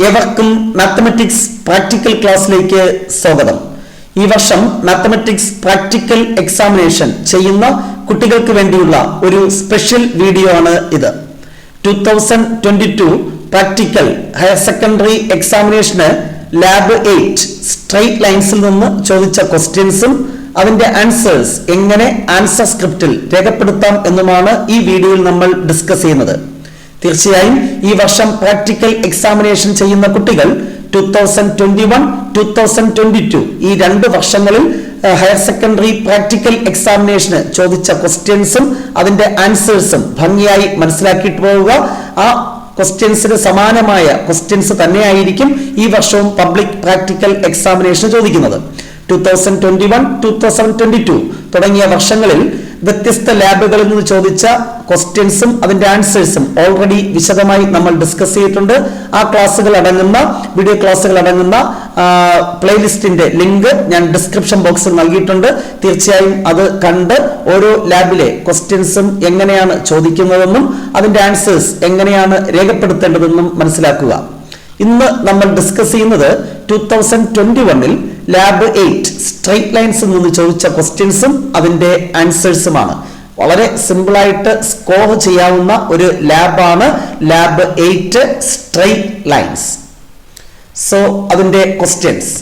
ഏവർക്കും mathematics practical ക്ലാസ്സിലേക്ക് സ്വാഗതം. ഈ വർഷം മാത്തമാറ്റിക്സ് പ്രാക്ടിക്കൽ എക്സാമിനേഷൻ ചെയ്യുന്ന കുട്ടികൾക്ക് വേണ്ടിയുള്ള ഒരു സ്പെഷ്യൽ വീഡിയോ ആണ് ഇത്. 2022 പ്രാക്ടിക്കൽ ഹയർ സെക്കൻഡറി എക്സാമിനേഷന് ലാബ് 8 സ്ട്രെയിറ്റ് ലൈൻസിൽ നിന്ന് ചോദിച്ച ക്വസ്റ്റ്യൻസും അതിന്റെ ആൻസേഴ്സ് എങ്ങനെ ആൻസർ സ്ക്രിപ്റ്റിൽ രേഖപ്പെടുത്താം എന്നുമാണ് ഈ വീഡിയോയിൽ നമ്മൾ ഡിസ്കസ് ചെയ്യുന്നത്. തീർച്ചയായും ഈ വർഷം പ്രാക്ടിക്കൽ എക്സാമിനേഷൻ ചെയ്യുന്ന കുട്ടികൾ 2021, 2022 ഈ 2 വർഷങ്ങളിൽ ഹയർ സെക്കൻഡറി പ്രാക്ടിക്കൽ എക്സാമിനേഷന് ചോദിച്ച ക്വസ്റ്റ്യൻസും അതിന്റെ ആൻസേഴ്സും ഭംഗിയായി മനസ്സിലാക്കിയിട്ട് പോവുക. ആ ക്വസ്റ്റ്യൻസിന് സമാനമായ ക്വസ്റ്റ്യൻസ് തന്നെയായിരിക്കും ഈ വർഷവും പബ്ലിക് പ്രാക്ടിക്കൽ എക്സാമിനേഷൻ ചോദിക്കുന്നത്. 2021, 2022 തുടങ്ങിയ വർഷങ്ങളിൽ വ്യത്യസ്ത ലാബുകളിൽ നിന്ന് ചോദിച്ച ക്വസ്റ്റ്യൻസും അതിന്റെ ആൻസേഴ്സും ഓൾറെഡി വിശദമായി നമ്മൾ ഡിസ്കസ് ചെയ്തിട്ടുണ്ട്. ആ ക്ലാസ്സുകൾ അടങ്ങുന്ന വീഡിയോ ക്ലാസ്സുകൾ അടങ്ങുന്ന പ്ലേലിസ്റ്റിന്റെ ലിങ്ക് ഞാൻ ഡിസ്ക്രിപ്ഷൻ ബോക്സിൽ നൽകിയിട്ടുണ്ട്. തീർച്ചയായും അത് കണ്ട് ഓരോ ലാബിലെ ക്വസ്റ്റ്യൻസും എങ്ങനെയാണ് ചോദിക്കുന്നതെന്നും അതിന്റെ ആൻസേഴ്സ് എങ്ങനെയാണ് രേഖപ്പെടുത്തേണ്ടതെന്നും മനസ്സിലാക്കുക. ഇന്ന് നമ്മൾ ഡിസ്കസ് ചെയ്യുന്നത് 2021 ലാബ് 8 സ്ട്രെയിറ്റ് ലൈൻസിൽ നിന്ന് ചോദിച്ച ക്വസ്റ്റ്യൻസും അതിന്റെ ആൻസേഴ്സുമാണ്. വളരെ സിമ്പിളായിട്ട് സ്കോർ ചെയ്യാവുന്ന ഒരു ലാബാണ് ലാബ് 8 സ്ട്രെയിറ്റ് ലൈൻസ്. സോ അതിന്റെ ക്വസ്റ്റ്യൻസ്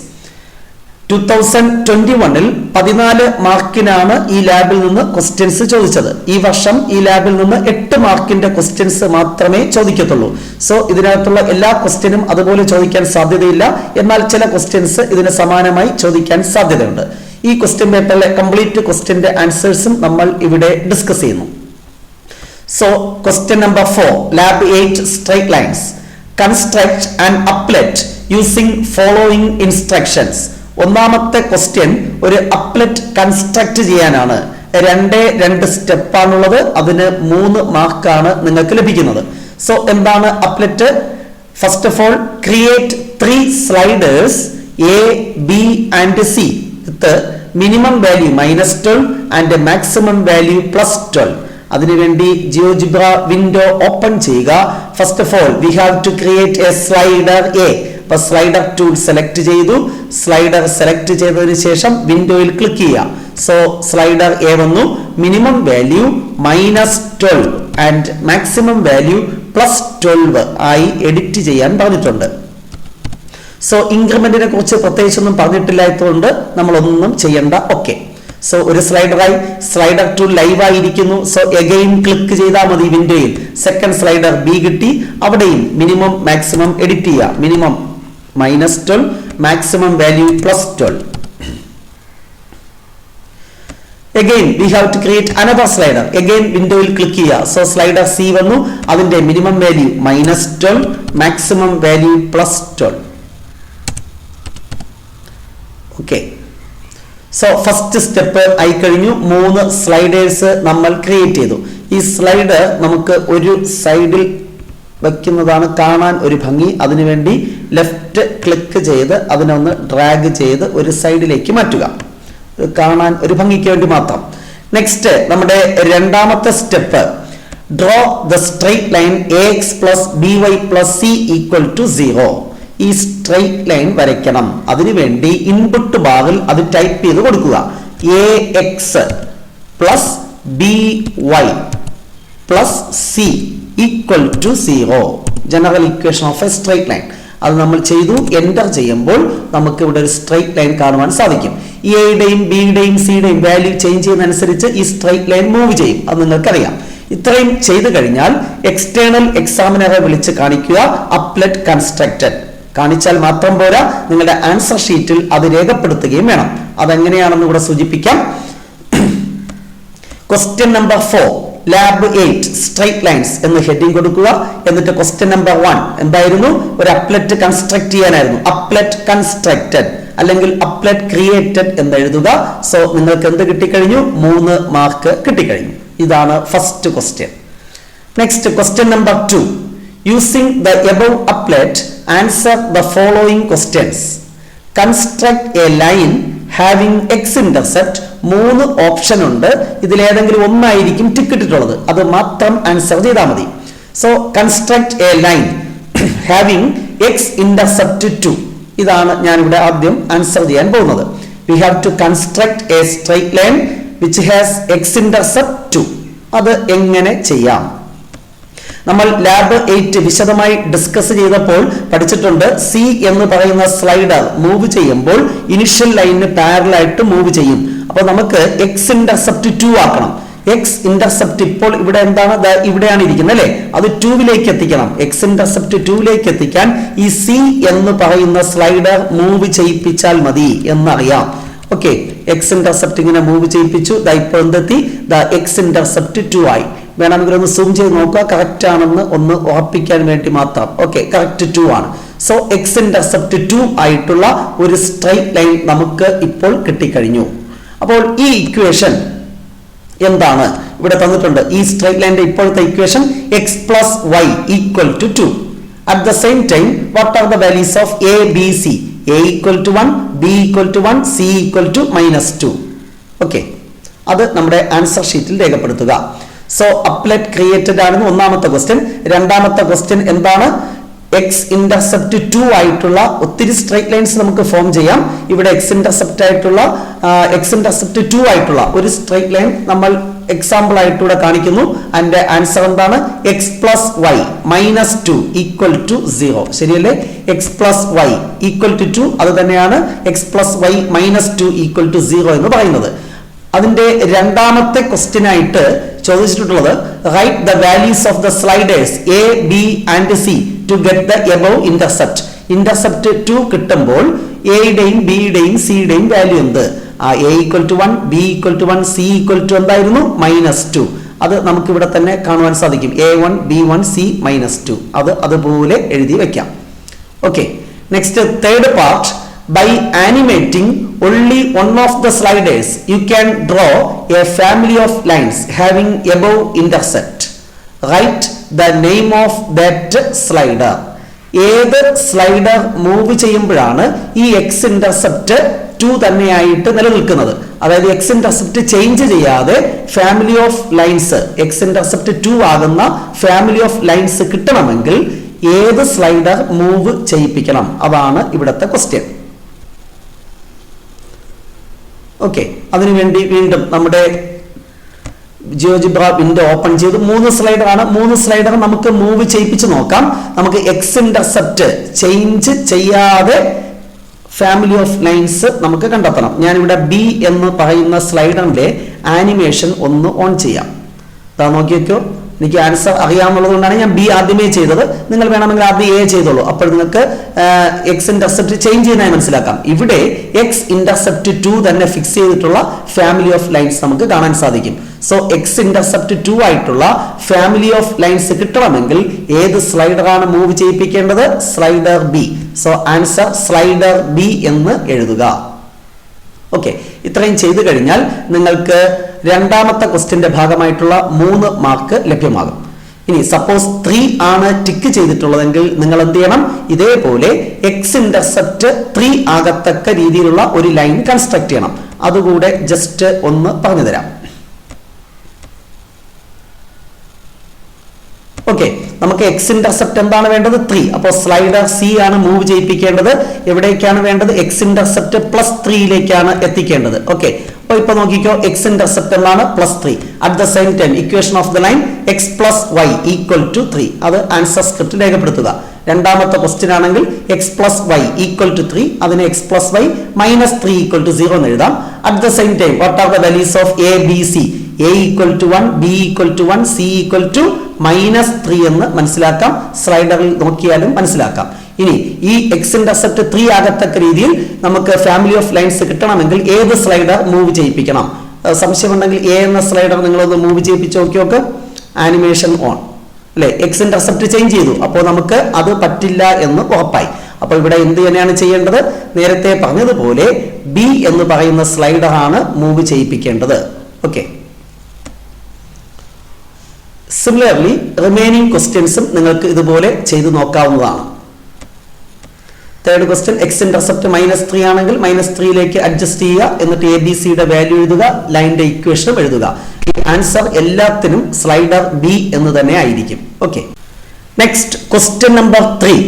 2021 14 മാർക്കിനാണ് ഈ ലാബിൽ നിന്ന് ക്വസ്റ്റ്യൻസ് ചോദിച്ചത്. ഈ വർഷം ഈ ലാബിൽ നിന്ന് 8 മാർക്കിന്റെ ക്വസ്റ്റ്യൻസ് മാത്രമേ ചോദിക്കത്തുള്ളൂ. സോ ഇതിനകത്തുള്ള എല്ലാ ക്വസ്റ്റ്യനും അതുപോലെ ചോദിക്കാൻ സാധ്യതയില്ല. എന്നാൽ ചില ക്വസ്റ്റ്യൻസ് ഇതിന് സമാനമായി ചോദിക്കാൻ സാധ്യതയുണ്ട്. ഈ ക്വസ്റ്റ്യൻ പേപ്പറിലെ കംപ്ലീറ്റ് ക്വസ്റ്റ്യന്റെ ആൻസേഴ്സും നമ്മൾ ഇവിടെ ഡിസ്കസ് ചെയ്യുന്നു. So question number 4 lab 8 straight lines. Construct and applet using following instructions. ഒന്നാമത്തെ ക്വസ്റ്റ്യൻ ഒരു അപ്ലെറ്റ് കൺസ്ട്രക്ട് ചെയ്യാനാണ്. 2 സ്റ്റെപ്പാണുള്ളത്. അതിന് 3 മാർക്കാണ് നിങ്ങൾക്ക് ലഭിക്കുന്നത്. സോ എന്താണ് applet? First of all create 3 sliders A, B and C with minimum value -12 and maximum value +12. അതിനുവേണ്ടി GeoGebra window open ചെയ്യുക. First of all we have to create a slider A. അപ്പൊ slider tool select ചെയ്തു. Slider select ചെയ്തതിനു ശേഷം വിൻഡോയിൽ click ചെയ്യുക. So slider A വന്നു. Minimum value -12 and maximum value +12 ആയി എഡിറ്റ് ചെയ്യാൻ പറഞ്ഞിട്ടുണ്ട്. സോ ഇൻക്രിമെന്റിനെ കുറിച്ച് പ്രത്യേകിച്ചൊന്നും പറഞ്ഞിട്ടില്ലാത്തതുകൊണ്ട് നമ്മളൊന്നും ചെയ്യണ്ട. ഓക്കെ. സോ ഒരു സ്ലൈഡറായി സ്ലൈഡർ ടൂൾ ലൈവായിരിക്കുന്നു. സോ എഗെയിൻ ക്ലിക്ക് ചെയ്താൽ മതി വിൻഡോയിൽ. സെക്കൻഡ് സ്ലൈഡർ B കിട്ടി. അവിടെയും മിനിമം മാക്സിമം എഡിറ്റ് ചെയ്യുക. Minimum -12, maximum value +12. Again we have to create another slider. Again വിൻഡോയിൽ ക്ലിക്ക് ചെയ്യുക. സോ സ്ലൈഡർ C വന്നു. അതിന്റെ minimum value -12, maximum value +12. Okay. So first step ആയി കഴിഞ്ഞു. 3 സ്ലൈഡേഴ്സ് നമ്മൾ ക്രിയേറ്റ് ചെയ്തു. ഈ സ്ലൈഡർ നമുക്ക് ഒരു സൈഡിൽ വെക്കുന്നതാണ് കാണാൻ ഒരു ഭംഗി. അതിനുവേണ്ടി ലെഫ്റ്റ് ക്ലിക്ക് ചെയ്ത് അതിനൊന്ന് ഡ്രാഗ് ചെയ്ത് ഒരു സൈഡിലേക്ക് മാറ്റുക. കാണാൻ ഒരു ഭംഗിക്ക് വേണ്ടി മാത്രം. നെക്സ്റ്റ് നമ്മുടെ രണ്ടാമത്തെ step draw the straight line AX + BY + C = 0. ഈ സ്ട്രെയിറ്റ് ലൈൻ വരയ്ക്കണം. അതിനുവേണ്ടി ഇൻപുട്ട് ബാറിൽ അത് ടൈപ്പ് ചെയ്ത് കൊടുക്കുക. AX + BY + C = 0. General equation of a straight line. അത് നമ്മൾ ചെയ്തു. എൻ്റർ ചെയ്യുമ്പോൾ നമുക്ക് ഇവിടെ ഒരു സ്ട്രെയിറ്റ് ലൈൻ കാണുവാൻ സാധിക്കും. എയുടെയും ബിയുടെയും സിയുടെയും വാല്യൂ ചേഞ്ച് ചെയ്യുന്നതനുസരിച്ച് ഈ സ്ട്രെയിറ്റ് ലൈൻ മൂവ് ചെയ്യും. അത് നിങ്ങൾക്കറിയാം. ഇത്രയും ചെയ്തു കഴിഞ്ഞാൽ എക്സ്റ്റേണൽ എക്സാമിനറെ വിളിച്ച് കാണിക്കുക അപ്ലെറ്റ് കൺസ്ട്രക്റ്റഡ്. കാണിച്ചാൽ മാത്രം പോരാ, നിങ്ങളുടെ ആൻസർ ഷീറ്റിൽ അത് രേഖപ്പെടുത്തുകയും വേണം. അതെങ്ങനെയാണെന്ന് കൂടെ സൂചിപ്പിക്കാം. Question number 4 lab 8 straight lines എന്ന് ഹെഡിങ് കൊടുക്കുക. എന്നിട്ട് ക്വസ്റ്റ്യൻ നമ്പർ 1 എന്തായിരുന്നു? ഒരു അപ്ലെറ്റ് കൺസ്ട്രക്ട് ചെയ്യാനായിരുന്നു. അപ്ലെറ്റ് കൺസ്ട്രക്റ്റഡ് അല്ലെങ്കിൽ അപ്ലെറ്റ് ക്രിയേറ്റഡ് എന്ന് എഴുതുക. സോ നിങ്ങൾക്ക് എന്ത് കിട്ടിക്കഴിഞ്ഞു? 3 മാർക്ക് കിട്ടിക്കഴിഞ്ഞു. ഇതാണ് first question. Next question number 2 using the above applet answer the following questions. Construct A line having X intercept. 3 option ഉണ്ട്. ഇതിലേതെങ്കിലും ഒന്നായിരിക്കും ടിക്ക് ഇട്ടിട്ടുള്ളത്. അത് മാത്രം ആൻസർ ചെയ്താൽ മതി. So construct A line having X intercept 2. ഇതാണ് ഞാൻ ഇവിടെ ആദ്യം ആൻസർ ചെയ്യാൻ പോകുന്നത്. We have to construct a straight line which has x-intercept 2. അത് എങ്ങനെ ചെയ്യാം? നമ്മൾ ലാബ് 8 വിശദമായി ഡിസ്കസ് ചെയ്തപ്പോൾ പഠിച്ചിട്ടുണ്ട്. സി എന്ന് പറയുന്ന സ്ലൈഡർ മൂവ് ചെയ്യുമ്പോൾ ഇനിഷ്യൽ ലൈനിന് പാരലൽ ആയിട്ട് മൂവ് ചെയ്യും. അപ്പോൾ നമുക്ക് x-intercept 2 ആക്കണം. x-intercept ഇപ്പോൾ ഇവിടെ എന്താണ്? ഇവിടെയാണ് ഇരിക്കുന്നത് അല്ലെ? അത് 2ലേക്ക് എത്തിക്കണം. x-intercept 2ലേക്ക് എത്തിക്കാൻ ഈ സി എന്ന് പറയുന്ന സ്ലൈഡർ മൂവ് ചെയ്യിപ്പിച്ചാൽ മതി എന്നറിയാം. ഓക്കെ, x-intercept ഇങ്ങനെ മൂവ് ചെയ്യിപ്പിച്ചു. ഇപ്പോൾ എന്തെത്തി? x-intercept 2 ആയി. വേണമെങ്കിൽ ഒന്ന് സൂം ചെയ്ത് നോക്കുക, കറക്റ്റ് ആണെന്ന് ഒന്ന് ഉറപ്പിക്കാൻ വേണ്ടി മാത്രം. ഓക്കെ, കറക്റ്റ് 2 ആണ്. സോ x-intercept 2 ആയിട്ടുള്ള ഒരു സ്ട്രൈറ്റ് ലൈൻ നമുക്ക് ഇപ്പോൾ കിട്ടിക്കഴിഞ്ഞു. അപ്പോൾ ഈ ഇക്വേഷൻ എന്താണ്? ഇവിടെ തന്നിട്ടുണ്ട്. ഈ സ്ട്രൈറ്റ് ലൈനിന്റെ ഇപ്പോഴത്തെ equation x plus y equal to 2. At the same time, what are the values of a, b, c? a equal to 1, b equal to 1, c equal to -2. Okay, അത് നമ്മുടെ ആൻസർ ഷീറ്റിൽ രേഖപ്പെടുത്തുക. സോ അപ്ലെറ്റ് ക്രിയേറ്റഡ് ആണെന്ന് ഒന്നാമത്തെ question. രണ്ടാമത്തെ question എന്താണ്? x-intercept 2 ആയിട്ടുള്ള ഒത്തിരി സ്ട്രൈറ്റ് ലൈൻസ് നമുക്ക് ഫോം ചെയ്യാം. ഇവിടെ x-intercept 2 ആയിട്ടുള്ള ഒരു സ്ട്രൈറ്റ് ലൈൻ നമ്മൾ എക്സാമ്പിൾ ആയിട്ടൂടെ കാണിക്കുന്നു. അതിന്റെ ആൻസർ എന്താണ്? x plus y -2 equal to 0. ശരിയല്ലേ? x plus y equal to 2, അത് തന്നെയാണ് x plus y -2 equal to 0 എന്ന് പറയുന്നത്. അതിന്റെ രണ്ടാമത്തെ ക്വസ്റ്റ്യൻ ആയിട്ട് ചോദിച്ചിട്ടുള്ളത് write the values of the sliders A, B and C to get the above intercept. Intercept 2 കിട്ടുമ്പോൾ എയുടെയും ബിയുടെയും സിയുടെയും വാല്യൂ എന്ത്? a equal to 1, b equal to 1, c equal to എന്തായിരുന്നു? -2. അത് നമുക്ക് ഇവിടെ തന്നെ കാണുവാൻ സാധിക്കും. a1, b1, c -2. അത് അതുപോലെ എഴുതി വെക്കാം. Okay, next third part. By animating only one of the sliders, you can draw a family of lines having above intercept. Write the name of that slider. ഏത് സ്ലൈഡർ മൂവ് ചെയ്യുമ്പോഴാണ് ഈ x-intercept 2 തന്നെയായിട്ട് നിലനിൽക്കുന്നത്? അതായത് x-intercept ചേഞ്ച് ചെയ്യാതെ family of lines x-intercept 2 ആകുന്ന family of lines കിട്ടണമെങ്കിൽ ഏത് സ്ലൈഡർ മൂവ് ചെയ്യിപ്പിക്കണം? അതാണ് ഇവിടുത്തെ ക്വസ്റ്റ്യൻ. ഓക്കെ, അതിനുവേണ്ടി വീണ്ടും നമ്മുടെ ജിയോജിബ്ര വിൻഡോ ഓപ്പൺ ചെയ്ത് 3 സ്ലൈഡർ ആണ്. 3 സ്ലൈഡർ നമുക്ക് മൂവ് ചെയ്യിപ്പിച്ച് നോക്കാം. നമുക്ക് x-intercept ചേഞ്ച് ചെയ്യാതെ ഫാമിലി ഓഫ് ലൈൻസ് നമുക്ക് കണ്ടെത്തണം. ഞാനിവിടെ ബി എന്ന് പറയുന്ന സ്ലൈഡറിന്റെ ആനിമേഷൻ ഒന്ന് ഓൺ ചെയ്യാം. നോക്കി വെക്കോ. എനിക്ക് ആൻസർ അറിയാവുന്നത് കൊണ്ടാണ് ഞാൻ ബി ആദ്യമേ ചെയ്തത്. നിങ്ങൾ വേണമെങ്കിൽ ആദ്യം എ ചെയ്തോളൂ. അപ്പോൾ നിങ്ങൾക്ക് x-intercept ചേഞ്ച് ചെയ്യുന്നതായി മനസ്സിലാക്കാം. ഇവിടെ x-intercept 2 തന്നെ ഫിക്സ് ചെയ്തിട്ടുള്ള ഫാമിലി ഓഫ് ലൈൻസ് നമുക്ക് കാണാൻ സാധിക്കും. സോ x-intercept 2 ആയിട്ടുള്ള ഫാമിലി ഓഫ് ലൈൻസ് കിട്ടണമെങ്കിൽ ഏത് സ്ലൈഡറാണ് മൂവ് ചെയ്യിപ്പിക്കേണ്ടത്? Slider B. So answer slider B എന്ന് എഴുതുക. ഓക്കെ, ഇത്രയും ചെയ്തു കഴിഞ്ഞാൽ നിങ്ങൾക്ക് രണ്ടാമത്തെ ക്വസ്റ്റ്യന്റെ ഭാഗമായിട്ടുള്ള 3 മാർക്ക് ലഭ്യമാകും. ഇനി സപ്പോസ് 3 ആണ് ടിക്ക് ചെയ്തിട്ടുള്ളതെങ്കിൽ നിങ്ങൾ എന്ത് ചെയ്യണം? ഇതേപോലെ x-intercept 3 ആകത്തക്ക രീതിയിലുള്ള ഒരു ലൈൻ കൺസ്ട്രക്ട് ചെയ്യണം. അതുകൂടെ ജസ്റ്റ് ഒന്ന് പറഞ്ഞു തരാം. ഓക്കെ, നമുക്ക് x-intercept എന്താണ് വേണ്ടത്? 3. അപ്പോൾ സ്ലൈഡർ സി ആണ് മൂവ് ചെയ്യിപ്പിക്കേണ്ടത്. എവിടേക്കാണ് വേണ്ടത്? x-intercept +3യിലേക്കാണ് എത്തിക്കേണ്ടത്. ഓക്കെ, അപ്പോൾ ഇപ്പൊ നോക്കിക്കോ, x-intercept എന്താണ്? +3. At the same time equation of the line x plus y equal to 3. അത് ആൻസർ സ്ക്രിപ്റ്റ് രേഖപ്പെടുത്തുക. രണ്ടാമത്തെ ക്വസ്റ്റ്യൻ ആണെങ്കിൽ x plus y equal to 3, അതിന് x plus y -3 equal to 0 എന്ന് എഴുതാം. At the same time what are the values of a, b, c? a equal to 1, b equal to 1, c equal to -3 എന്ന് മനസ്സിലാക്കാം. സ്ലൈഡറിൽ നോക്കിയാലും മനസ്സിലാക്കാം. ഇനി ഈ x-intercept 3 ആകത്തക്ക രീതിയിൽ നമുക്ക് ഫാമിലി ഓഫ് ലൈൻസ് കിട്ടണമെങ്കിൽ ഏത് സ്ലൈഡർ മൂവ് ചെയ്യിപ്പിക്കണം? സംശയമുണ്ടെങ്കിൽ എ എന്ന സ്ലൈഡർ നിങ്ങളൊന്ന് മൂവ് ചെയ്യിപ്പിച്ച് നോക്കിയോക്ക്. ആനിമേഷൻ ഓൺ അല്ലെ? x-intercept ചേഞ്ച് ചെയ്തു. അപ്പോൾ നമുക്ക് അത് പറ്റില്ല എന്ന് ഉറപ്പായി. അപ്പോൾ ഇവിടെ എന്ത് തന്നെയാണ് ചെയ്യേണ്ടത്? നേരത്തെ പറഞ്ഞതുപോലെ ബി എന്ന് പറയുന്ന സ്ലൈഡർ ആണ് മൂവ് ചെയ്യിപ്പിക്കേണ്ടത്. ഓക്കെ, സിമിലർലി റിമൈനിങ് ക്വസ്റ്റ്യൻസും നിങ്ങൾക്ക് ഇതുപോലെ ചെയ്തു നോക്കാവുന്നതാണ്. തേർഡ് ക്വസ്റ്റ്യൻ, x-intercept -3 ആണെങ്കിൽ -3യിലേക്ക് അഡ്ജസ്റ്റ് ചെയ്യുക. എന്നിട്ട് എ ബി സിയുടെ വാല്യൂ എഴുതുക, ലൈനിന്റെ ഇക്വേഷനും എഴുതുക. ആൻസർ എല്ലാത്തിനും സ്ലൈഡർ ബി എന്ന് തന്നെ ആയിരിക്കും. Okay, next question number 3.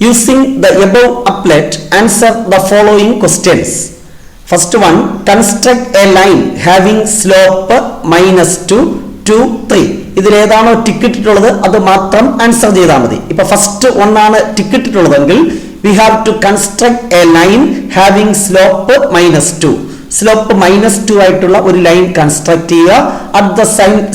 Using the above applet, answer the following questions. First one, construct a line having slope -2, 2, 3. ഇതിൽ ഏതാണോ ടിക്കറ്റ് ഇട്ടുള്ളത് അത് മാത്രം ആൻസർ ചെയ്താൽ മതി. ഇപ്പൊ ഫസ്റ്റ് ഒന്നാണ് ടിക്കറ്റ് ഇട്ടുള്ളതെങ്കിൽ we have to construct a line having slope -2. Slope -2 ആയിട്ടുള്ള ഒരു ലൈൻ കൺസ്ട്രക്ട് ചെയ്യുക. At the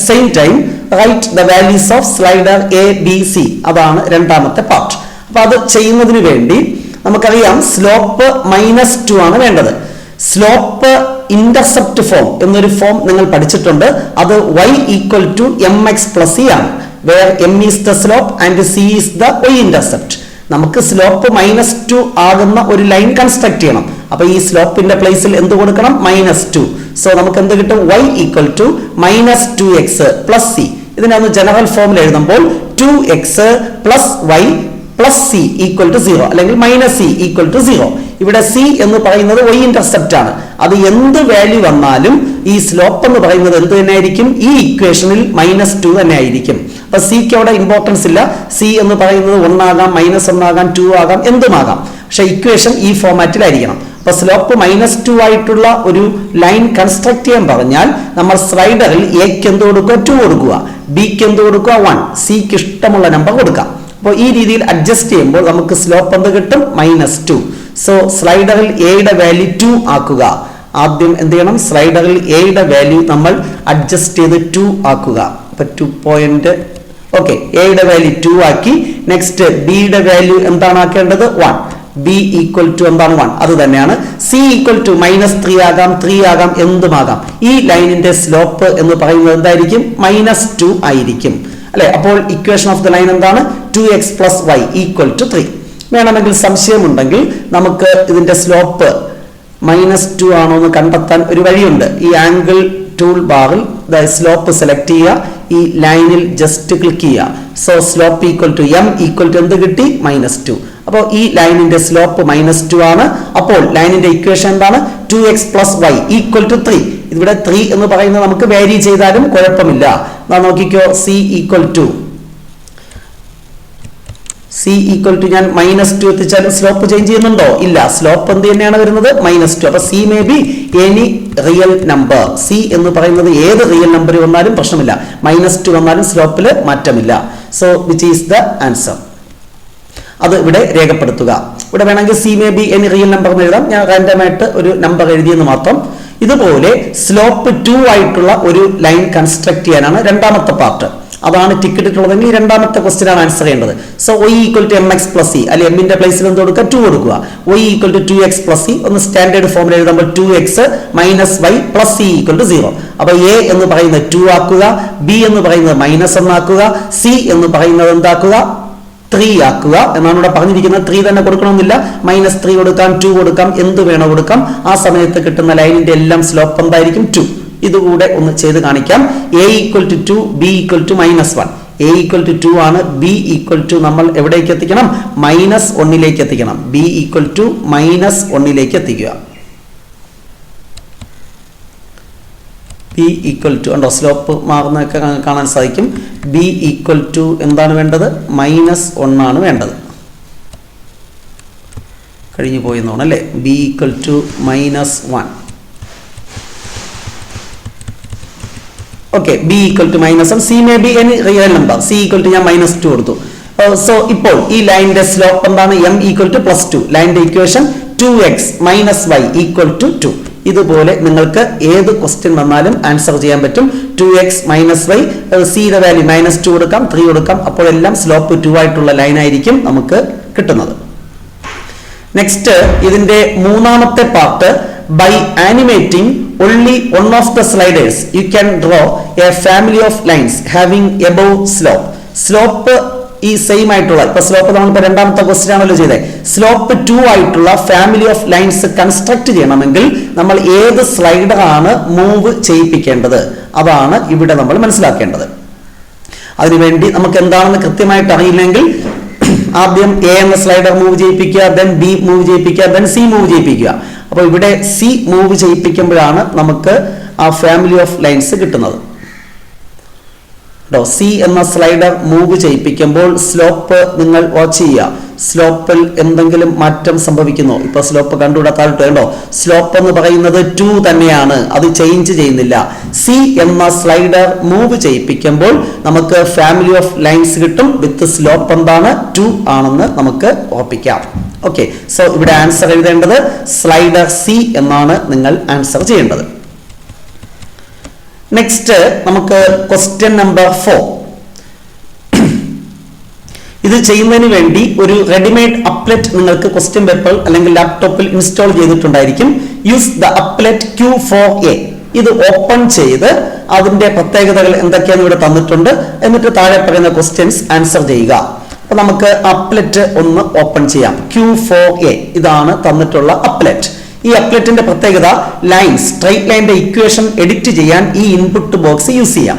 same time write the values of slider A B C. അതാണ് രണ്ടാമത്തെ പാർട്ട്. അപ്പൊ അത് ചെയ്യുന്നതിന് വേണ്ടി നമുക്കറിയാം സ്ലോപ്പ് -2 ആണ് വേണ്ടത്. സ്ലോപ്പ് ഇന്റർസെപ്റ്റ് ഫോം എന്നൊരു ഫോം നിങ്ങൾ പഠിച്ചിട്ടുണ്ട്. അത് y = mx + c ആണ്. Where m is the slope and c is the y intercept. നമുക്ക് സ്ലോപ്പ് -2 ആകുന്ന ഒരു ലൈൻ കൺസ്ട്രക്ട് ചെയ്യണം. അപ്പൊ ഈ സ്ലോപ്പിന്റെ പ്ലേസിൽ എന്ത് കൊടുക്കണം? -2. സോ നമുക്ക് എന്ത് കിട്ടും? y = -2x + c. ഇതിനെ ഒന്ന് ജനറൽ ഫോമിൽ എഴുതുമ്പോൾ 2x + y + c = 0 അല്ലെങ്കിൽ -c = 0. ഇവിടെ c എന്ന് പറയുന്നത് y ഇന്റർസെപ്റ്റ് ആണ്. അത് എന്ത് വാല്യൂ വന്നാലും ഈ സ്ലോപ്പ് എന്ന് പറയുന്നത് എന്ത് തന്നെ ആയിരിക്കും? ഈ ഇക്വേഷനിൽ -2 തന്നെ ആയിരിക്കും. അപ്പൊ സിക്ക് അവിടെ ഇമ്പോർട്ടൻസ് ഇല്ല. സി എന്ന് പറയുന്നത് 1 ആകാം, -1 ആകാം, 2 ആകാം, എന്തുമാകാം. പക്ഷെ ഇക്വേഷൻ ഈ ഫോമാറ്റിലായിരിക്കണം. അപ്പൊ സ്ലോപ്പ് -2 ആയിട്ടുള്ള ഒരു ലൈൻ കൺസ്ട്രക്ട് ചെയ്യാൻ പറഞ്ഞാൽ നമ്മൾ സ്ലൈഡറിൽ എക്ക് എന്ത് കൊടുക്കുക? 2 കൊടുക്കുക, ബിക്ക് എന്ത് കൊടുക്കുക? 1, സിക്ക് ഇഷ്ടമുള്ള നമ്പർ കൊടുക്കാം. അപ്പോൾ ഈ രീതിയിൽ അഡ്ജസ്റ്റ് ചെയ്യുമ്പോൾ നമുക്ക് സ്ലോപ്പ് എന്ത് കിട്ടും? -2. സോ സ്ലൈഡറിൽ എയുടെ വാല്യൂ 2 ആക്കുക. ആദ്യം എന്ത് ചെയ്യണം? സ്ലൈഡറിൽ എയുടെ വാല്യൂ നമ്മൾ അഡ്ജസ്റ്റ് ചെയ്ത് 2 ആക്കുക. അപ്പൊ 2. ഓക്കെ, എയുടെ വാല്യൂ 2 ആക്കി. നെക്സ്റ്റ് ബിയുടെ വാല്യൂ എന്താണ് ആക്കേണ്ടത്? 1. ബി = എന്താണ്? 1. അത് തന്നെയാണ്. സി = -3 ആകാം, 3 ആകാം, എന്തുമാകാം. ഈ ലൈനിന്റെ സ്ലോപ്പ് എന്ന് പറയുന്നത് എന്തായിരിക്കും? -2 ആയിരിക്കും അല്ലെ? അപ്പോൾ ഇക്വേഷൻ ഓഫ് ദ ലൈൻ എന്താണ്? 2x + y = 3. വേണമെങ്കിൽ സംശയമുണ്ടെങ്കിൽ നമുക്ക് ഇതിന്റെ സ്ലോപ്പ് -2 ആണോ എന്ന് കണ്ടെത്താൻ ഒരു വഴിയുണ്ട്. ഈ ആംഗിൾ ടൂൾ ബാറിൽ സ്ലോപ്പ് സെലക്ട് ചെയ്യുക, ഈ ലൈനിൽ ജസ്റ്റ് ക്ലിക്ക് ചെയ്യുക. സോ സ്ലോപ്പ് m എന്ത് കിട്ടി? -2. അപ്പോൾ ഈ ലൈനിന്റെ സ്ലോപ്പ് -2 ആണ്. അപ്പോൾ ലൈനിന്റെ ഇക്വേഷൻ എന്താണ്? 2x + y = 3. ഇവിടെ 3 എന്ന് പറയുന്നത് നമുക്ക് വേരി ചെയ്താലും കുഴപ്പമില്ല. നോക്കിക്കോ, ഞാൻ -2 എത്തിച്ചാലും സ്ലോപ്പ് ചേഞ്ച് ചെയ്യുന്നുണ്ടോ? ഇല്ല. സ്ലോപ്പ് എന്ത് തന്നെയാണ് വരുന്നത്? -2. അപ്പൊ C may be any real number. C എന്ന് പറയുന്നത് ഏത് റിയൽ നമ്പർ വന്നാലും പ്രശ്നമില്ല. -2 വന്നാലും സ്ലോപ്പിൽ മാറ്റമില്ല. So which is the answer? അത് ഇവിടെ രേഖപ്പെടുത്തുക. ഇവിടെ വേണമെങ്കിൽ C may be any real number എന്ന് എഴുതാം. ഞാൻ റാൻഡമായിട്ട് ഒരു നമ്പർ എഴുതിയെന്ന് മാത്രം. ഇതുപോലെ സ്ലോപ്പ് 2 ആയിട്ടുള്ള ഒരു ലൈൻ കൺസ്ട്രക്ട് ചെയ്യാനാണ് രണ്ടാമത്തെ പാർട്ട്. അതാണ് ടിക്കറ്റ് ഇട്ടുള്ളതെങ്കിൽ രണ്ടാമത്തെ ക്വസ്റ്റ്യൻ ആണ് ആൻസർ ചെയ്യേണ്ടത്. സോ y = mx + c, അല്ലെ എമ്മിന്റെ പ്ലേസിൽ എന്ത് കൊടുക്കുക? 2 കൊടുക്കുക. y = 2x + c. ഒന്ന് സ്റ്റാൻഡേർഡ് ഫോമിൽ എഴുതുമ്പോൾ 2x - y + c = 0. അപ്പൊ a എന്ന് പറയുന്നത് 2 ആക്കുക, b എന്ന് പറയുന്നത് -1 ആക്കുക, c എന്ന് പറയുന്നത് എന്താക്കുക? 3 ആക്കുക എന്നാണ് ഇവിടെ പറഞ്ഞിരിക്കുന്നത്. 3 തന്നെ കൊടുക്കണമെന്നില്ല. -3 കൊടുക്കാം, 2 കൊടുക്കാം, എന്ത് വേണോ കൊടുക്കാം. ആ സമയത്ത് കിട്ടുന്ന ലൈനിന്റെ എല്ലാം സ്ലോപ്പ് എന്തായിരിക്കും? 2. ഇതുകൂടെ ഒന്ന് ചെയ്ത് കാണിക്കാം. a = 2, b = -1. a = 2 ആണ്. b = നമ്മൾ എവിടേക്ക് എത്തിക്കണം? -1ലേക്ക് എത്തിക്കണം. b = -1ലേക്ക് എത്തിക്കുക. b = ഉണ്ടോ? സ്ലോപ്പ് മാറുന്നതൊക്കെ കാണാൻ സാധിക്കും. b = എന്താണ് വേണ്ടത്? -1 ആണ് വേണ്ടത്. കഴിഞ്ഞു പോയി എന്ന് തോന്നുന്നു അല്ലേ? b = -1. Okay, b = -1. c may be any real number. c = ഞാൻ -2 കൊടുത്തു. സോ ഇപ്പോൾ ഈ ലൈനിന്റെ സ്ലോപ്പ് എന്താണ്? m = +2. ലൈനിന്റെ ഇക്വേഷൻ 2x - y = 2. ഇതുപോലെ നിങ്ങൾക്ക് ഏത് ക്വസ്റ്റ്യൻ വന്നാലും ആൻസർ ചെയ്യാൻ പറ്റും. 2x - y, c യുടെ വാല്യൂ -2 കൊടുക്കാം, 3 കൊടുക്കാം. അപ്പോൾ എല്ലാം സ്ലോപ്പ് 2 ആയിട്ടുള്ള ലൈൻ ആയിരിക്കും നമുക്ക് കിട്ടുന്നത്. നെക്സ്റ്റ് ഇതിന്റെ മൂന്നാമത്തെ part, by animating only one of the sliders you can draw a family of lines having above slope. Slope ഈ സെയിം ആയിട്ടുള്ള, ഇപ്പൊ സ്ലോപ്പ് നമ്മളിപ്പോ രണ്ടാമത്തെ ക്വസ്റ്റ്യൻ ആണല്ലോ ചെയ്തത്. സ്ലോപ്പ് 2 ആയിട്ടുള്ള ഫാമിലി ഓഫ് ലൈൻസ് കൺസ്ട്രക്ട് ചെയ്യണമെങ്കിൽ നമ്മൾ ഏത് സ്ലൈഡർ ആണ് മൂവ് ചെയ്യിപ്പിക്കേണ്ടത്? അതാണ് ഇവിടെ നമ്മൾ മനസ്സിലാക്കേണ്ടത്. അതിനുവേണ്ടി നമുക്ക് എന്താണെന്ന് കൃത്യമായിട്ട് അറിയില്ലെങ്കിൽ ആദ്യം എ എന്ന സ്ലൈഡർ മൂവ് ചെയ്യിപ്പിക്കുക, ദെൻ ബി മൂവ് ചെയ്യിപ്പിക്കുക, ദെൻ സി മൂവ് ചെയ്യിപ്പിക്കുക. അപ്പോൾ ഇവിടെ സി മൂവ് ചെയ്യിപ്പിക്കുമ്പോഴാണ് നമുക്ക് ആ ഫാമിലി ഓഫ് ലൈൻസ് കിട്ടുന്നത്. സി എന്ന സ്ലൈഡർ മൂവ് ചെയ്യിപ്പിക്കുമ്പോൾ സ്ലോപ്പ് നിങ്ങൾ വാച്ച് ചെയ്യുക. സ്ലോപ്പിൽ എന്തെങ്കിലും മാറ്റം സംഭവിക്കുന്നു? ഇപ്പൊ സ്ലോപ്പ് കണ്ടുകൂടാ, താഴോട്ട് കണ്ടോ? സ്ലോപ്പ് എന്ന് പറയുന്നത് 2 തന്നെയാണ്, അത് ചേഞ്ച് ചെയ്യുന്നില്ല. സി എന്ന സ്ലൈഡർ മൂവ് ചെയ്യിപ്പിക്കുമ്പോൾ നമുക്ക് ഫാമിലി ഓഫ് ലൈൻസ് കിട്ടും. വിത്ത് സ്ലോപ്പ് എന്താണ്? 2 ആണെന്ന് നമുക്ക് ഉറപ്പിക്കാം. ഓക്കെ, സോ ഇവിടെ ആൻസർ എഴുതേണ്ടത് സ്ലൈഡർ സി എന്നാണ് നിങ്ങൾ ആൻസർ ചെയ്യേണ്ടത്. നെക്സ്റ്റ് നമുക്ക് ക്വസ്റ്റ്യൻ നമ്പർ 4. ഇത് ചെയ്യുന്നതിന് വേണ്ടി ഒരു റെഡിമെയ്ഡ് അപ്ലെറ്റ് നിങ്ങൾക്ക് ക്വസ്റ്റ്യൻ പേപ്പർ അല്ലെങ്കിൽ ലാപ്ടോപ്പിൽ ഇൻസ്റ്റാൾ ചെയ്തിട്ടുണ്ടായിരിക്കും. Use the applet Q4A. ഇത് ഓപ്പൺ ചെയ്ത് അതിന്റെ പ്രത്യേകതകൾ എന്തൊക്കെയാണെന്ന് ഇവിടെ തന്നിട്ടുണ്ട്. എന്നിട്ട് താഴെ പറയുന്ന ക്വസ്റ്റ്യൻസ് ആൻസർ ചെയ്യുക. അപ്പൊ നമുക്ക് അപ്ലെറ്റ് ഒന്ന് ഓപ്പൺ ചെയ്യാം. Q4A ഇതാണ് തന്നിട്ടുള്ള അപ്ലെറ്റ്. ഈ അപ്ലെറ്റിന്റെ പ്രത്യേകത ലൈൻസ്, സ്ട്രെയിറ്റ് ലൈനിന്റെ ഇക്വേഷൻ എഡിറ്റ് ചെയ്യാൻ ഈ ഇൻപുട്ട് ബോക്സ് യൂസ് ചെയ്യാം.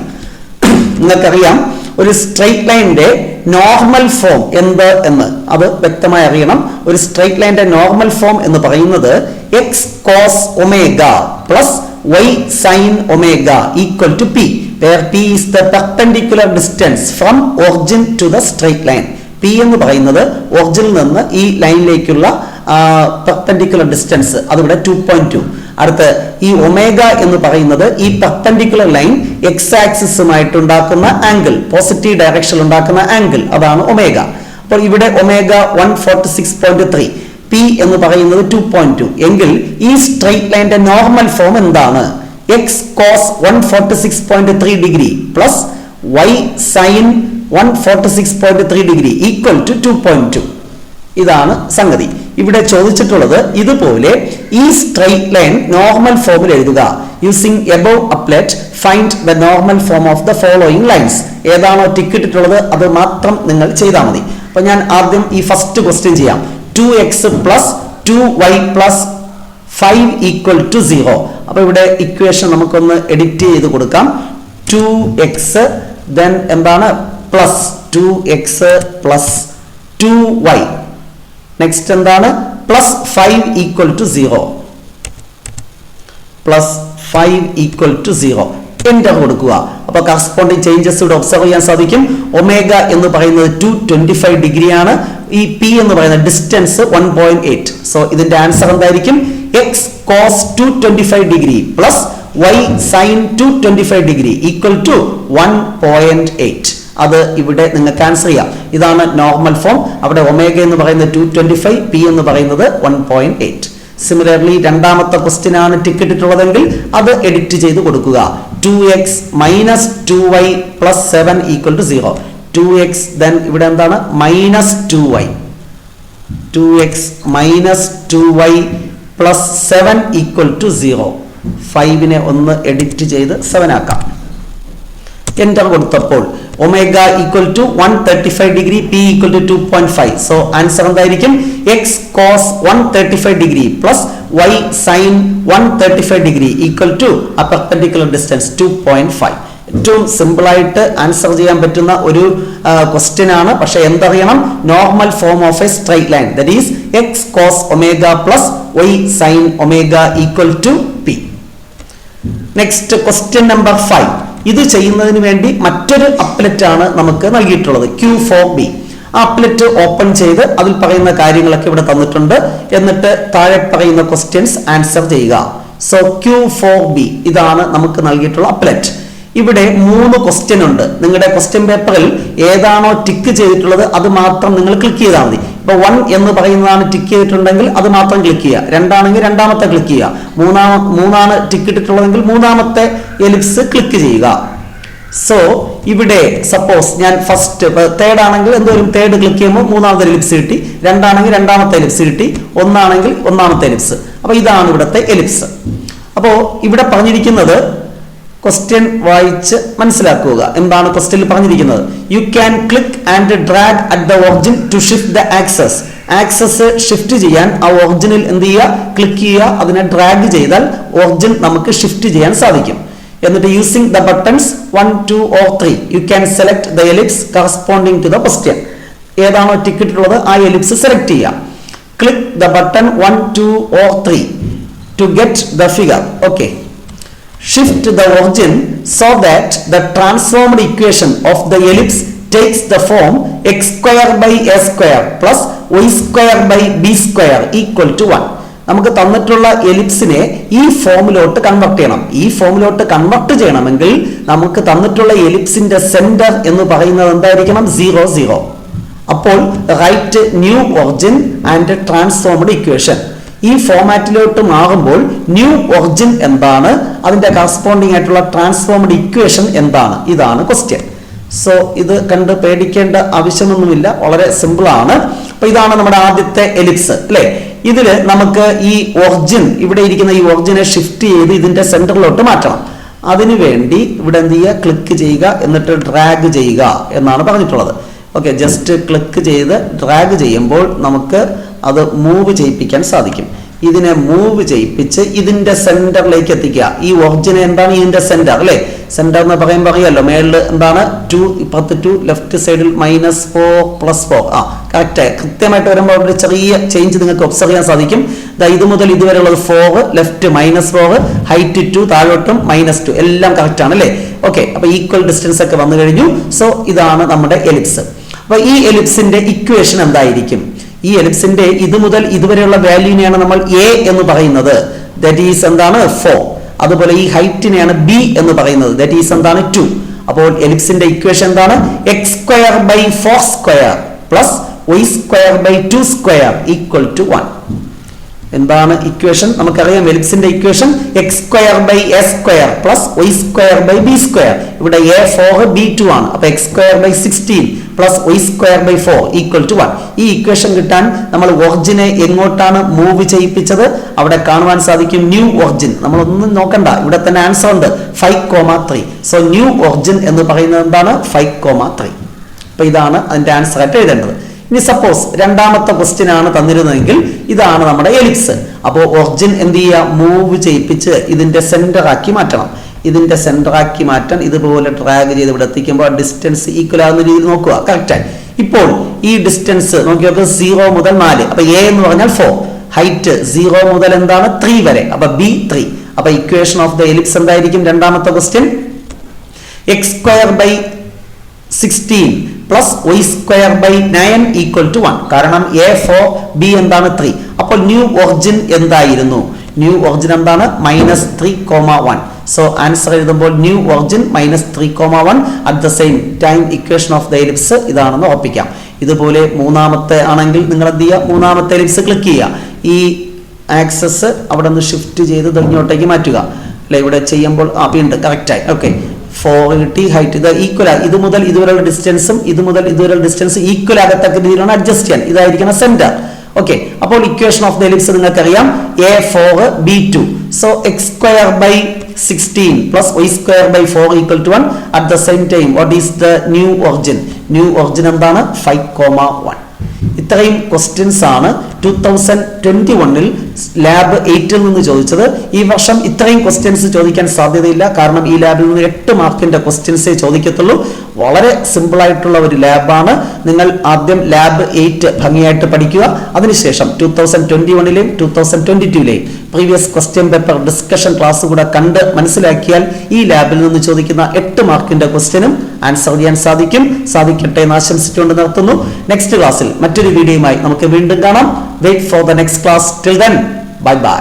നിങ്ങൾക്കറിയാം ഒരു സ്ട്രെയിറ്റ് ലൈനിന്റെ നോർമൽ ഫോം എന്ത് എന്ന് അത് വ്യക്തമായി അറിയണം. ഒരു സ്ട്രെയിറ്റ് ലൈനിന്റെ നോർമൽ ഫോം എന്ന് പറയുന്നത് x cos omega plus y sin omega equal to p, where p is the perpendicular distance from origin to the straight line. p എന്ന് പറയുന്നത് ഒറിജിനിൽ നിന്ന് ഈ ലൈനിലേക്കുള്ള പെർപെൻഡിക്കുലർ ഡിസ്റ്റൻസ്, അതിവിടെ 2.2. അടുത്ത് ഈ ഒമേഗ എന്ന് പറയുന്നത് ഈ പെർപെൻഡിക്കുലർ ലൈൻ എക്സ് ആക്സിസുമായിട്ട് ഉണ്ടാക്കുന്ന ആംഗിൾ, പോസിറ്റീവ് ഡയറക്ഷനിൽ ഉണ്ടാക്കുന്ന ആംഗിൾ, അതാണ് ഒമേഗ. അപ്പോൾ ഇവിടെ ഒമേഗ 146.3, പി എന്ന് പറയുന്നത് 2.2 എങ്കിൽ ഈ സ്ട്രെയിറ്റ് ലൈനിന്റെ നോർമൽ ഫോം എന്താണ്? X cos 146.3 degree plus Y sine 146.3 degree equal to 2.2. ഇതാണ് സംഗതി. ഇവിടെ ചോദിച്ചിട്ടുള്ളത് ഇതുപോലെ ഈ സ്ട്രെയിറ്റ് ലൈൻ നോർമൽ ഫോമിൽ എഴുതുക. Using above applet find the normal form of the following lines. ഏതാണോ ടിക്ക് ഇട്ടിട്ടുള്ളത് അത് മാത്രം നിങ്ങൾ ചെയ്താൽ മതി. അപ്പൊ ഞാൻ ആദ്യം ഈ ഫസ്റ്റ് ക്വസ്റ്റ്യൻ ചെയ്യാം. 2x plus 2y plus 5 equal to 0. അപ്പൊ ഇവിടെ ഇക്വേഷൻ നമുക്കൊന്ന് എഡിറ്റ് ചെയ്ത് കൊടുക്കാം. 2x then എന്താണ് plus 2x plus 2y, next എന്താണ് plus 5 equal to 0, plus 5 equal to 0. Enter കൊടുക്കുക. അപ്പൊ കറസ്പോണ്ടിങ് ചേഞ്ചസ് ഇവിടെ ഒബ്സർവ് ചെയ്യാൻ സാധിക്കും. ഒമേഗ എന്ന് പറയുന്നത് 225 ഡിഗ്രിയാണ്. ഈ പി എന്ന് പറയുന്ന ഡിസ്റ്റൻസ് 1.8. സോ ഇതിന്റെ ആൻസർ എന്തായിരിക്കും? X cos 225 degree plus Y sine 225 degree equal to 1.8. അത് ഇവിടെ നിങ്ങൾക്ക് ആൻസർ ചെയ്യാം. ഇതാണ് നോർമൽ ഫോം. അവിടെ ഒമേഗ എന്ന് പറയുന്നത് 225, പി എന്ന് പറയുന്നത് 1.8. സിമിലർലി രണ്ടാമത്തെ ക്വസ്റ്റ്യൻ ആണ് ടിക്ക് ഇട്ടിട്ടുള്ളതെങ്കിൽ അത് എഡിറ്റ് ചെയ്ത് കൊടുക്കുക. 2x minus 2y plus 7 equal to 0. 2x then ഇവിടെ എന്താണ് minus 2y, 2x minus 2y plus 7 equal to 0. 5നെ ഒന്ന് എഡിറ്റ് ചെയ്ത് 7 ആക്കാം. എന്റർ കൊടുത്തപ്പോൾ omega equal to 135 degree, P equal to 2.5. So answer എന്തായിരിക്കും? X cos 135 degree plus Y sine 135 degree equal to ആ perpendicular distance 2.5. ഏറ്റവും സിമ്പിൾ ആയിട്ട് answer ചെയ്യാൻ പറ്റുന്ന ഒരു ക്വസ്റ്റ്യൻ ആണ്. പക്ഷെ എന്തറിയണം? Normal form of a straight line, that is X cos omega plus Y sine omega equal to P. Next question number 5. ഇത് ചെയ്യുന്നതിന് വേണ്ടി മറ്റൊരു അപ്ലെറ്റ് ആണ് നമുക്ക് നൽകിയിട്ടുള്ളത്, Q4B. ആ അപ്ലെറ്റ് ഓപ്പൺ ചെയ്ത് അതിൽ പറയുന്ന കാര്യങ്ങളൊക്കെ ഇവിടെ തന്നിട്ടുണ്ട്. എന്നിട്ട് താഴെ പറയുന്ന ക്വസ്റ്റ്യൻസ് ആൻസർ ചെയ്യുക. സോ Q4B ഇതാണ് നമുക്ക് നൽകിയിട്ടുള്ള അപ്ലെറ്റ്. ഇവിടെ 3 ക്വസ്റ്റ്യൻ ഉണ്ട്. നിങ്ങളുടെ ക്വസ്റ്റ്യൻ പേപ്പറിൽ ഏതാണോ ടിക്ക് ചെയ്തിട്ടുള്ളത് അത് മാത്രം നിങ്ങൾ ക്ലിക്ക് ചെയ്താൽ മതി. ഇപ്പൊ 1 എന്ന് പറയുന്നതാണ് ടിക്ക് ചെയ്തിട്ടുണ്ടെങ്കിൽ അത് മാത്രം ക്ലിക്ക് ചെയ്യുക. 2 ആണെങ്കിൽ രണ്ടാമത്തെ ക്ലിക്ക് ചെയ്യുക. 3 ടിക്ക് ഇട്ടിട്ടുള്ളതെങ്കിൽ 3ാമത്തെ എലിപ്സ് ക്ലിക്ക് ചെയ്യുക. സോ ഇവിടെ സപ്പോസ് ഞാൻ ഫസ്റ്റ് 3rd ആണെങ്കിൽ എന്തോരും 3rd ക്ലിക്ക് ചെയ്യുമ്പോൾ 3ാമത്തെ എലിപ്സ് കിട്ടി, 2 ആണെങ്കിൽ 2ാമത്തെ എലിപ്സ് കിട്ടി, 1 ആണെങ്കിൽ 1ാമത്തെ എലിപ്സ്. അപ്പൊ ഇതാണ് ഇവിടുത്തെ എലിപ്സ്. അപ്പോ ഇവിടെ പറഞ്ഞിരിക്കുന്നത് ക്വസ്റ്റ്യൻ വായിച്ച് മനസ്സിലാക്കുക. എന്താണ് ക്വസ്റ്റ്യനിൽ പറഞ്ഞിരിക്കുന്നത്? You can click and drag at the origin to shift the axis. Axis shift ചെയ്യാൻ ആ ഒറിജിനിൽ എന്ത് ചെയ്യുക? ക്ലിക്ക് ചെയ്യുക. അതിനെ ഡ്രാഗ് ചെയ്താൽ ഒറിജിൻ നമുക്ക് ഷിഫ്റ്റ് ചെയ്യാൻ സാധിക്കും. എന്നിട്ട് using the buttons 1, 2 or 3 you can select the ellipse corresponding to the question. ഏതാണോ ടിക്ക് ഇട്ടിട്ടുള്ളത് ആ എലിപ്സ് സെലക്ട് ചെയ്യുക. Click the button 1, 2 or 3 to get the figure. Okay, shift the origin so that the transformed equation of the ellipse takes the form x square by a square plus y square by b square equal to 1. നമുക്ക് തന്നിട്ടുള്ള എലിപ്സിനെ ഈ ഫോമിലോട്ട് convert ചെയ്യണം. ഈ ഫോമിലോട്ട് convert ചെയ്യണമെങ്കിൽ നമുക്ക് തന്നിട്ടുള്ള എലിപ്സിന്റെ centre എന്ന് പറയുന്നത് എന്തായിരിക്കണം? 0 0. അപ്പോൾ write new origin and transformed equation. ഈ ഫോമാറ്റിലോട്ട് മാറുമ്പോൾ ന്യൂ ഒറിജിൻ എന്താണ്, അതിന്റെ കറസ്പോണ്ടിങ് ആയിട്ടുള്ള ട്രാൻസ്ഫോംഡ് ഇക്വേഷൻ എന്താണ്, ഇതാണ് ക്വസ്റ്റ്യൻ. സോ ഇത് കണ്ട് പേടിക്കേണ്ട ആവശ്യമൊന്നുമില്ല, വളരെ സിമ്പിൾ ആണ്. അപ്പൊ ഇതാണ് നമ്മുടെ ആദ്യത്തെ എലിപ്സ് അല്ലെ. ഇതില് നമുക്ക് ഈ ഒറിജിൻ, ഇവിടെ ഇരിക്കുന്ന ഈ ഒറിജിനെ ഷിഫ്റ്റ് ചെയ്ത് ഇതിന്റെ സെന്ററിലോട്ട് മാറ്റണം. അതിനുവേണ്ടി ഇവിടെ എന്ത് ചെയ്യുക? ക്ലിക്ക് ചെയ്യുക, എന്നിട്ട് ഡ്രാഗ് ചെയ്യുക എന്നാണ് പറഞ്ഞിട്ടുള്ളത്. ഓക്കെ, ജസ്റ്റ് ക്ലിക്ക് ചെയ്ത് ഡ്രാഗ് ചെയ്യുമ്പോൾ നമുക്ക് അത് മൂവ് ചെയ്യിപ്പിക്കാൻ സാധിക്കും. ഇതിനെ മൂവ് ചെയ്യിപ്പിച്ച് ഇതിന്റെ സെന്ററിലേക്ക് എത്തിക്കുക. ഈ ഒറിജിൻ എന്താണ്? ഇതിന്റെ സെന്റർ അല്ലെ. സെന്റർ എന്ന് പറയുമ്പോൾ അറിയാലോ, മേളിൽ എന്താണ്? 2, ഇപ്പുറത്ത് 2, ലെഫ്റ്റ് സൈഡിൽ -4 + 4. കറക്റ്റ്. കൃത്യമായിട്ട് വരുമ്പോൾ ഒരു ചെറിയ ചേഞ്ച് നിങ്ങൾക്ക് ഒബ്സർവ് ചെയ്യാൻ സാധിക്കും. ഇത് മുതൽ ഇതുവരെ ഉള്ളത് 4, ലെഫ്റ്റ് -4, ഹൈറ്റ് 2, താഴോട്ടും -2, എല്ലാം കറക്റ്റ് ആണ് അല്ലേ. ഓക്കെ, അപ്പൊ ഈക്വൽ ഡിസ്റ്റൻസ് ഒക്കെ വന്നു കഴിഞ്ഞു. സോ ഇതാണ് നമ്മുടെ എലിപ്സ്. അപ്പൊ ഈ എലിപ്സിന്റെ ഇക്വേഷൻ എന്തായിരിക്കും? ഈ എലിപ്സിന്റെ ഇത് മുതൽ ഇതുവരെയുള്ള വാല്യൂനെയാണ് നമ്മൾ a എന്ന് പറയുന്നത്, ദാറ്റ് ഈസ് എന്താണ്? 4. അതുപോലെ ഈ ഹൈറ്റിനെയാണ് b എന്ന് പറയുന്നത്, ദാറ്റ് ഈസ് എന്താണ്? 2. അപ്പോൾ എലിപ്സിന്റെ ഇക്വേഷൻ എന്താണ്? x square by 4 square plus y square by 2 square equal to 1. എന്താണ് ഇക്വേഷൻ? നമുക്കറിയാം എലിപ്സിന്റെ equation x square by a square plus y square by b square. ഇവിടെ a 4 b 2 ആണ്. അപ്പൊ x square by 16 plus y square by 4 equal to 1. ഈ equation കിട്ടാൻ നമ്മൾ ഒറിജിനെ എങ്ങോട്ടാണ് move ചെയ്യിപ്പിച്ചത്? അവിടെ കാണുവാൻ സാധിക്കും ന്യൂ ഒറിജിൻ. നമ്മളൊന്നും നോക്കണ്ട, ഇവിടെ തന്നെ ആൻസർ ഉണ്ട്, 5,3. സോ ന്യൂ ഒറിജിൻ എന്ന് പറയുന്നത് എന്താണ്? 5,3. അപ്പൊ ഇതാണ് അതിന്റെ ആൻസർ ആയിട്ട് എഴുതേണ്ടത്. ഇനി സപ്പോസ് രണ്ടാമത്തെ ക്വസ്റ്റ്യൻ ആണ് തന്നിരുന്നതെങ്കിൽ ഇതാണ് നമ്മുടെ എലിപ്സ്. അപ്പോൾ ഒറിജിൻ എന്ത് ചെയ്യുക? മൂവ് ചെയ്യിപ്പിച്ച് ഇതിന്റെ സെന്റർ ആക്കി മാറ്റണം. ഇതിന്റെ സെന്റർ ആക്കി മാറ്റാൻ ഇതുപോലെ ഡ്രാഗ് ചെയ്ത് ഇവിടെ എത്തിക്കുമ്പോൾ ഡിസ്റ്റൻസ് ഈക്വൽ ആകുന്ന രീതിയിൽ നോക്കുക. കറക്റ്റായി. ഇപ്പോൾ ഈ ഡിസ്റ്റൻസ് നോക്കിയത് 0 മുതൽ 4. അപ്പൊ a എന്ന് പറഞ്ഞാൽ 4, ഹൈറ്റ് 0 മുതൽ എന്താണ്? 3 വരെ. അപ്പൊ b 3. അപ്പൊ ഇക്വേഷൻ ഓഫ് ദ എലിപ്സ് എന്തായിരിക്കും? രണ്ടാമത്തെ question x square by 16 plus y square by 9 equal to 1. കാരണം a 4, b എന്താണ്? 3. അപ്പോൾ ന്യൂ ഒറിജിൻ എന്തായിരുന്നു? ന്യൂ ഒറിജിൻ എന്താണ്? -3,1. സോ ആൻസർ എഴുതുമ്പോൾ new origin -3,1. At the same time equation of the ellipse ഇതാണെന്ന് ഉറപ്പിക്കാം. ഇതുപോലെ മൂന്നാമത്തെ ആണെങ്കിൽ നിങ്ങൾ എന്ത് ചെയ്യുക? മൂന്നാമത്തെ എലിപ്സ് ക്ലിക്ക് ചെയ്യുക. ഈ ആക്സസ് അവിടെ നിന്ന് ഷിഫ്റ്റ് ചെയ്ത് ഇങ്ങോട്ടേക്ക് മാറ്റുക അല്ലെ. ഇവിടെ ചെയ്യുമ്പോൾ വീണ്ടും കറക്റ്റായി. ഓക്കെ, 4 കിട്ടി, ഹൈറ്റ് ഇത് ഈക്വൽ. ഇത് മുതൽ ഇതുവരെയുള്ള ഡിസ്റ്റൻസും ഇത് മുതൽ ഇതുവരെയുള്ള ഡിസ്റ്റൻസ് ഈക്വൽ ആകത്തക്ക രീതിയിലാണ് അഡ്ജസ്റ്റ് ചെയ്യാൻ. ഇതായിരിക്കണം സെന്റർ. ഓക്കെ, അപ്പോൾ ഇക്വേഷൻ ഓഫ് ദ എലിപ്സ് നിങ്ങൾക്കറിയാം a 4 b 2. So x square by 16 plus y square by 4 equal to 1. At the same time, what is the new origin? New origin എന്താണ്? 5,1. ഇത്രയും questions ആണ് 2021 lab 8 നിന്ന് ചോദിച്ചത്. ഈ വർഷം ഇത്രയും ക്വസ്റ്റ്യൻസ് ചോദിക്കാൻ സാധ്യതയില്ല. കാരണം ഈ ലാബിൽ നിന്ന് 8 മാർക്കിന്റെ ക്വസ്റ്റ്യൻസേ ചോദിക്കത്തുള്ളൂ. വളരെ സിമ്പിൾ ആയിട്ടുള്ള ഒരു ലാബാണ്. നിങ്ങൾ ആദ്യം ലാബ് 8 ഭംഗിയായിട്ട് പഠിക്കുക. അതിനുശേഷം 2021ലെയും 2022ലെയും previous question paper discussion class കൂടെ കണ്ട് മനസ്സിലാക്കിയാൽ ഈ ലാബിൽ നിന്ന് ചോദിക്കുന്ന 8 മാർക്കിന്റെ ക്വസ്റ്റ്യനും ആൻസർ ചെയ്യാൻ സാധിക്കട്ടെ എന്ന് ആശംസിച്ചുകൊണ്ട് നിർത്തുന്നു. നെക്സ്റ്റ് ക്ലാസ്സിൽ മറ്റൊരു വീഡിയോയുമായി നമുക്ക് വീണ്ടും കാണാം. Wait for the next class. Till then, bye by.